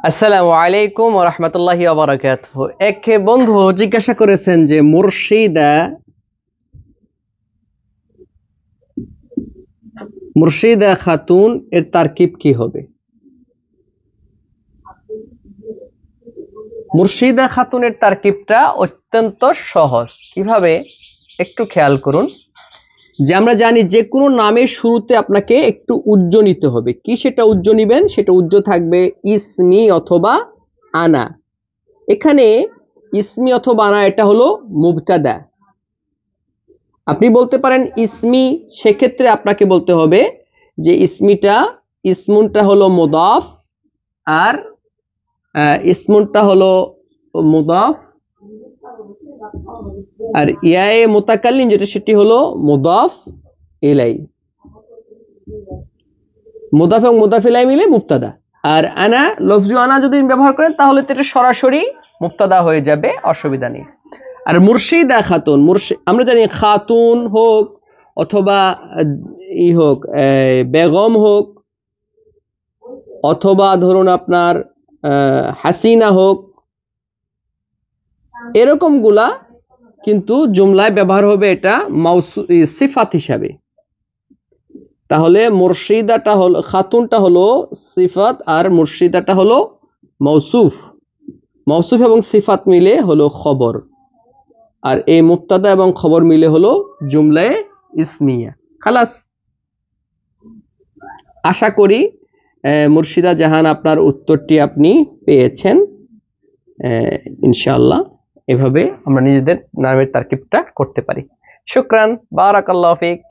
আসসালামু আলাইকুম ওয়া রাহমাতুল্লাহি ওয়া বারাকাতুহু। এক বন্ধু জিজ্ঞাসা করেছেন যে মুর্শিদা খাতুন এর তারকিব কি হবে? মুর্শিদা খাতুনের তারকিবটা অত্যন্ত সহজ। কিভাবে? একটু খেয়াল করুন যে আমরা জানি যে কোনো নামের শুরুতে আপনাকে একটু উজ্জ নিতে হবে। কি সেটা উজ্জ নিবেন? সেটা উজ্জ থাকবে ইসমি অথবা আনা। এখানে ইসমি অথবা আনা এটা হলো মুবতাদা। আপনি বলতে পারেন ইসমি, সেক্ষেত্রে আপনাকে বলতে হবে যে ইসমুনটা হলো মুদাফ, আর ইসমুনটা হলো মুদাফ, আর ইয়ায়ে মুতাকাল্লিম যেটা সেটি হলো মুদাফ ইলাই। মুদাফ এবং মুদাফ ইলাই মিলে মুবতাদা। আর আনা, লফজু আনা যদি ব্যবহার করেন তাহলে তো এটা সরাসরি মুবতাদা হয়ে যাবে, অসুবিধা নেই। আর মুর্শিদা খাতুন, আমরা জানি খাতুন হোক অথবা হোক, বেগম হোক অথবা ধরুন আপনার হাসিনা হোক, এরকম গুলা কিন্তু জুমলায় ব্যবহার হবে এটা সিফাত হিসাবে। তাহলে মুর্শিদাটা হলো, খাতুনটা হলো সিফাত আর মুর্শিদাটা হলো মৌসুফ। মৌসুফ এবং সিফাত মিলে হলো খবর, আর এই মুবতাদা এবং খবর মিলে হলো জুমলায়ে ইসমিয়া। খালাস। আশা করি মুর্শিদা জাহান আপনার উত্তরটি আপনি পেয়েছেন ইনশাআল্লাহ। এভাবে আমরা নিজেদের নামের তারকিবটা করতে পারি। শুকরান, বারাকাল্লাহু ফিক।